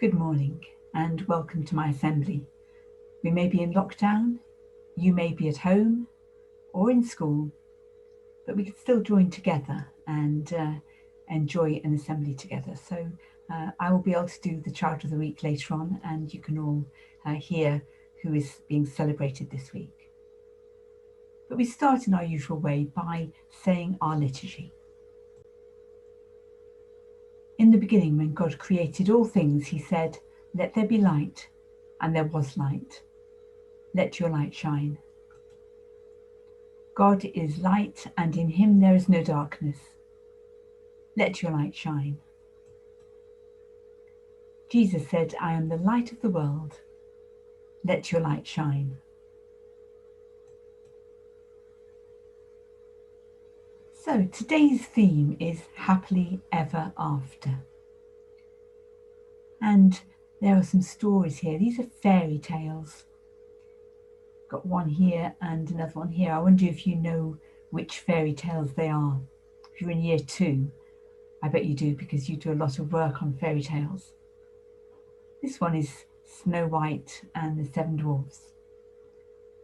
Good morning and welcome to my assembly. We may be in lockdown, you may be at home or in school, but we can still join together and enjoy an assembly together. So I will be able to do the Child of the Week later on, and you can all hear who is being celebrated this week. But we start in our usual way by saying our liturgy. In the beginning, when God created all things, he said, "Let there be light," and there was light. Let your light shine. God is light, and in him there is no darkness. Let your light shine. Jesus said, "I am the light of the world. Let your light shine." So today's theme is happily ever after. And there are some stories here. These are fairy tales. Got one here and another one here. I wonder if you know which fairy tales they are. If you're in year 2, I bet you do, because you do a lot of work on fairy tales. This one is Snow White and the Seven Dwarfs.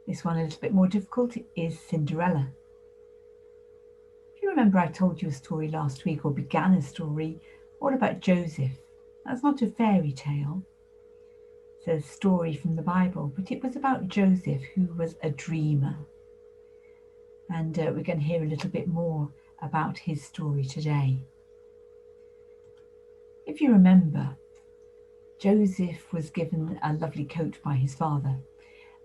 This one, a little bit more difficult, is Cinderella. If you remember, I told you a story last week, or began a story, all about Joseph. That's not a fairy tale. It's a story from the Bible, but it was about Joseph, who was a dreamer. And we're going to hear a little bit more about his story today. If you remember, Joseph was given a lovely coat by his father,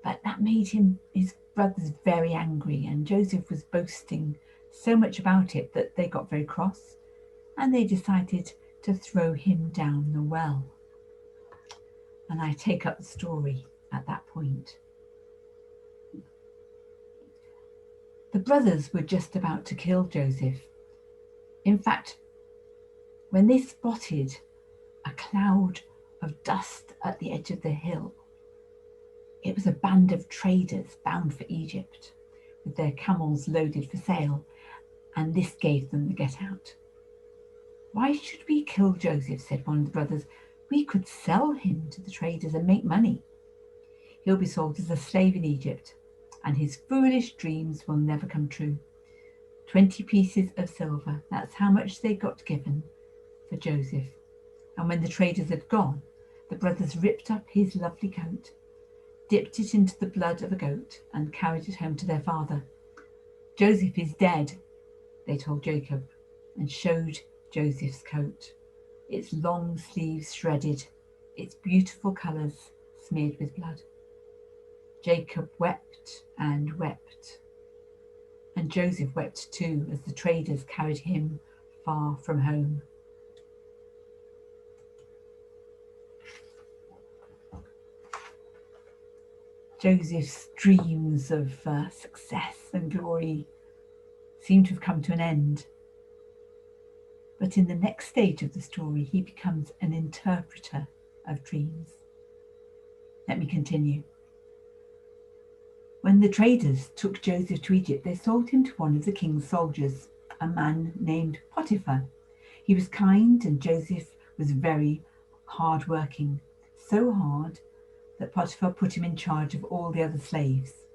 but that made his brothers very angry, and Joseph was boasting so much about it that they got very cross, and they decided to throw him down the well. And I take up the story at that point. The brothers were just about to kill Joseph. In fact, when they spotted a cloud of dust at the edge of the hill, it was a band of traders bound for Egypt, with their camels loaded for sale, and this gave them the get out. "Why should we kill Joseph?" said one of the brothers. "We could sell him to the traders and make money. He'll be sold as a slave in Egypt, and his foolish dreams will never come true." 20 pieces of silver, that's how much they got given for Joseph. And when the traders had gone, the brothers ripped up his lovely coat, dipped it into the blood of a goat, and carried it home to their father. "Joseph is dead," they told Jacob, and showed Joseph's coat, its long sleeves shredded, its beautiful colours smeared with blood. Jacob wept and wept, and Joseph wept too, as the traders carried him far from home. Joseph's dreams of success and glory seem to have come to an end. But in the next stage of the story, he becomes an interpreter of dreams. Let me continue. When the traders took Joseph to Egypt, they sold him to one of the king's soldiers, a man named Potiphar. He was kind, and Joseph was very hard-working, so hard that Potiphar put him in charge of all the other slaves.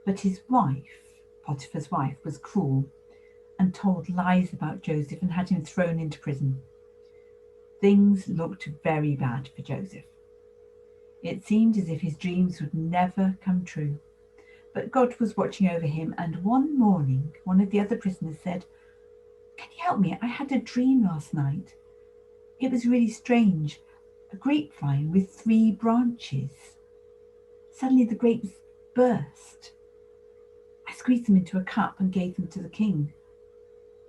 But his wife, Potiphar's wife, was cruel and told lies about Joseph and had him thrown into prison. Things looked very bad for Joseph. It seemed as if his dreams would never come true. But God was watching over him, and one morning, one of the other prisoners said, "Can you help me? I had a dream last night. It was really strange. A grapevine with 3 branches. Suddenly the grapes burst. I squeezed them into a cup and gave them to the king.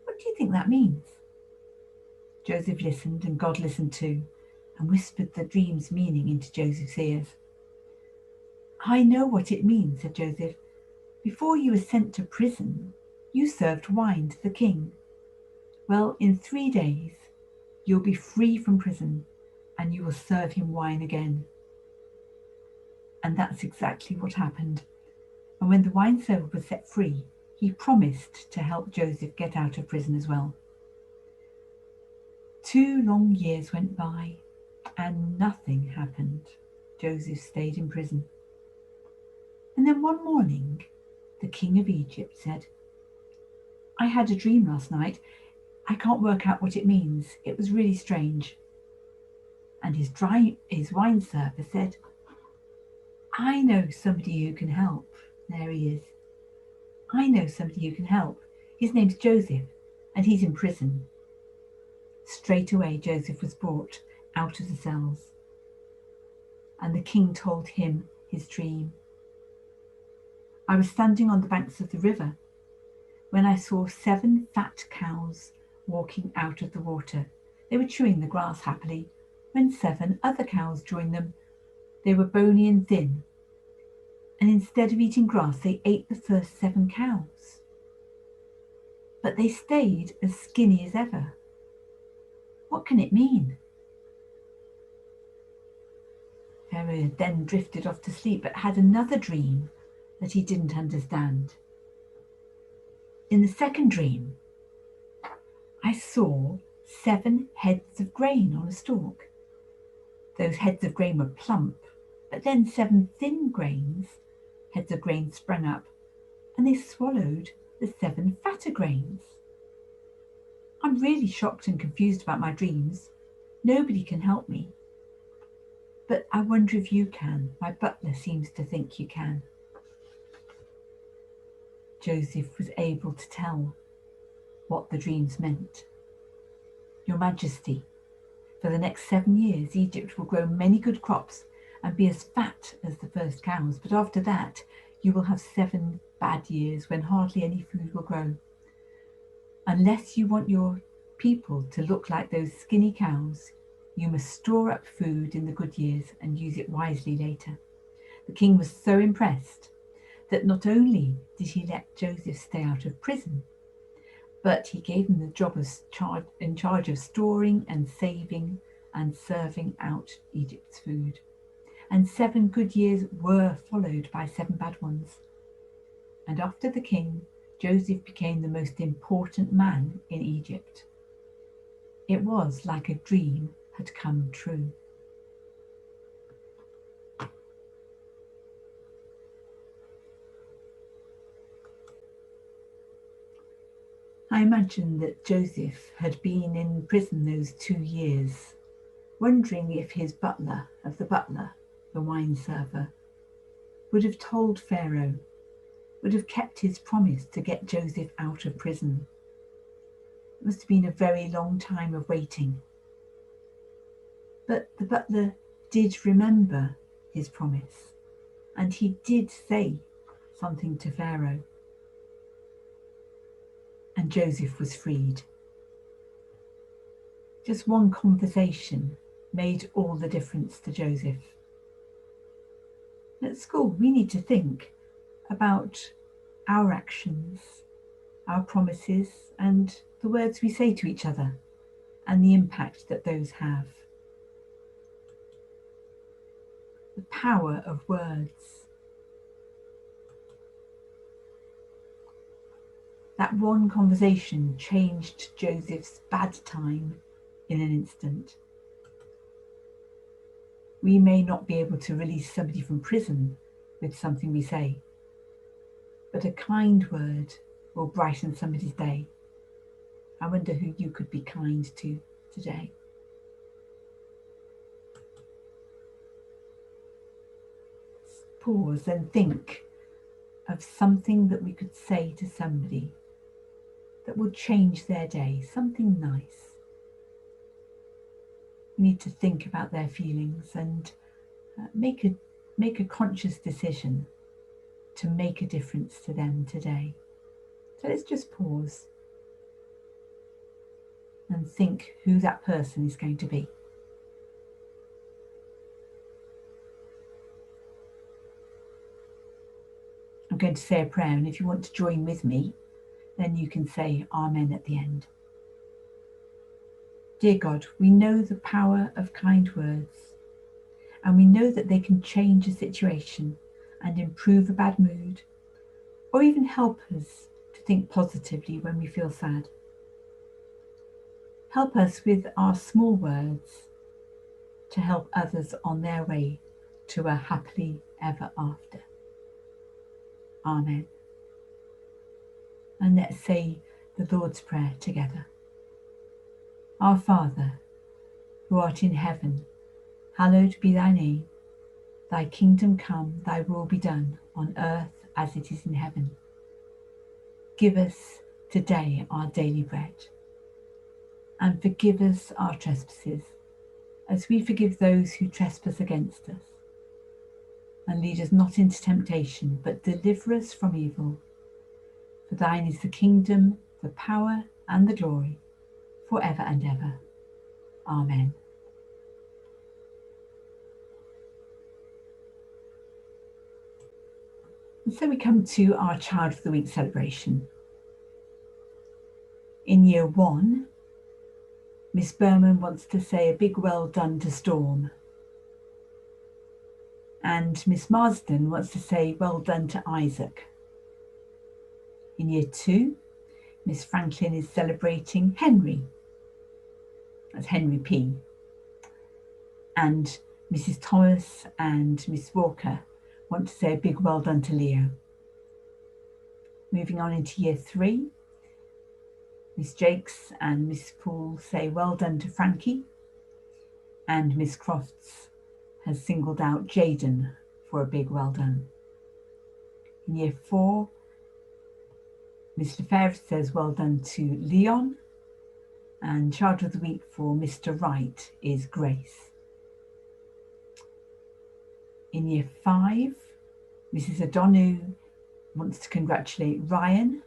What do you think that means?" Joseph listened, and God listened too, and whispered the dream's meaning into Joseph's ears. "I know what it means," said Joseph. "Before you were sent to prison, you served wine to the king. Well, in 3 days, you'll be free from prison, and you will serve him wine again." And that's exactly what happened. And when the wine server was set free, he promised to help Joseph get out of prison as well. 2 long years went by, and nothing happened. Joseph stayed in prison. And then one morning, the king of Egypt said, "I had a dream last night. I can't work out what it means. It was really strange." And his wine server said, "I know somebody who can help." There he is. "I know somebody who can help. His name's Joseph, and he's in prison." Straight away, Joseph was brought out of the cells, and the king told him his dream. "I was standing on the banks of the river when I saw 7 fat cows walking out of the water. They were chewing the grass happily when 7 other cows joined them. They were bony and thin, and instead of eating grass, they ate the first 7 cows. But they stayed as skinny as ever. What can it mean?" Pharaoh then drifted off to sleep, but had another dream that he didn't understand. In the second dream, "I saw 7 heads of grain on a stalk. Those heads of grain were plump, but then 7 thin heads of grain sprang up, and they swallowed the 7 fatter grains. I'm really shocked and confused about my dreams. Nobody can help me. But I wonder if you can. My butler seems to think you can." Joseph was able to tell what the dreams meant. "Your Majesty, for the next 7 years, Egypt will grow many good crops and be as fat as the first cows. But after that, you will have 7 bad years when hardly any food will grow. Unless you want your people to look like those skinny cows, you must store up food in the good years and use it wisely later." The king was so impressed that not only did he let Joseph stay out of prison, but he gave him the job in charge of storing and saving and serving out Egypt's food. And 7 good years were followed by 7 bad ones. And after the king, Joseph became the most important man in Egypt. It was like a dream had come true. I imagine that Joseph had been in prison those 2 years, wondering if his butler, the wine server, would have told Pharaoh, would have kept his promise to get Joseph out of prison. It must have been a very long time of waiting. But the butler did remember his promise, and he did say something to Pharaoh, and Joseph was freed. Just one conversation made all the difference to Joseph. At school, we need to think about our actions, our promises, and the words we say to each other, and the impact that those have. The power of words. That one conversation changed Joseph's bad time in an instant. We may not be able to release somebody from prison with something we say, but a kind word will brighten somebody's day. I wonder who you could be kind to today. Pause and think of something that we could say to somebody that would change their day, something nice. We need to think about their feelings and make a conscious decision to make a difference to them today. So let's just pause and think who that person is going to be. I'm going to say a prayer, and if you want to join with me, then you can say Amen at the end. Dear God, we know the power of kind words, and we know that they can change a situation and improve a bad mood, or even help us to think positively when we feel sad. Help us with our small words to help others on their way to a happily ever after. Amen. And let's say the Lord's Prayer together. Our Father, who art in heaven, hallowed be thy name. Thy kingdom come, thy will be done, on earth as it is in heaven. Give us today our daily bread, and forgive us our trespasses, as we forgive those who trespass against us. And lead us not into temptation, but deliver us from evil. For thine is the kingdom, the power, and the glory, forever and ever. Amen. And so we come to our Child of the Week celebration. In year 1, Miss Berman wants to say a big well done to Storm. And Miss Marsden wants to say well done to Isaac. In year 2, Miss Franklin is celebrating Henry. That's Henry P. And Mrs. Thomas and Miss Walker want to say a big well done to Leo. Moving on into year 3, Miss Jakes and Miss Poole say well done to Frankie, and Miss Crofts has singled out Jaden for a big well done. In year 4, Miss Lefebvre says well done to Leon, and Child of the Week for Mr. Wright is Grace. In year 5, Mrs. O'Donoghue wants to congratulate Ryan,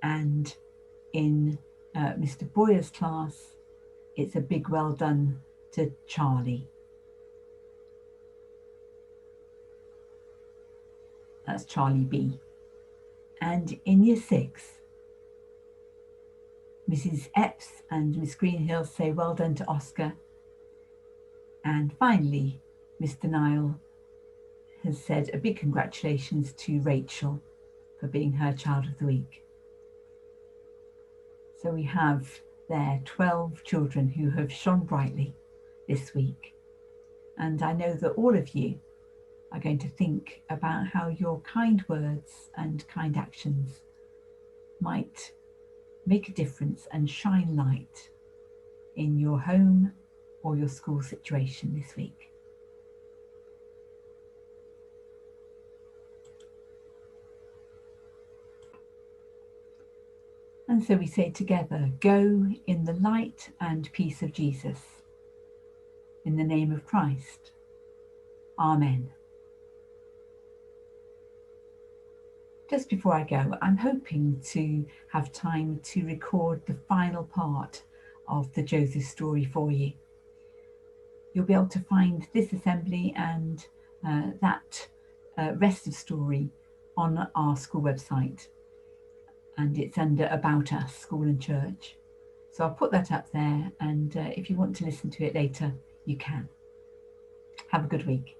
and in Mr. Boyer's class, it's a big well done to Charlie. That's Charlie B. And in year 6, Mrs. Epps and Miss Greenhill say well done to Oscar. And finally, Mr. Nile has said a big congratulations to Rachel for being her Child of the Week. So we have there 12 children who have shone brightly this week. And I know that all of you are going to think about how your kind words and kind actions might make a difference and shine light in your home or your school situation this week. And so we say together, go in the light and peace of Jesus. In the name of Christ. Amen. Just before I go, I'm hoping to have time to record the final part of the Joseph story for you. You'll be able to find this assembly and that rest of story on our school website, and it's under About Us, School and Church. So I'll put that up there, and if you want to listen to it later, you can. Have a good week.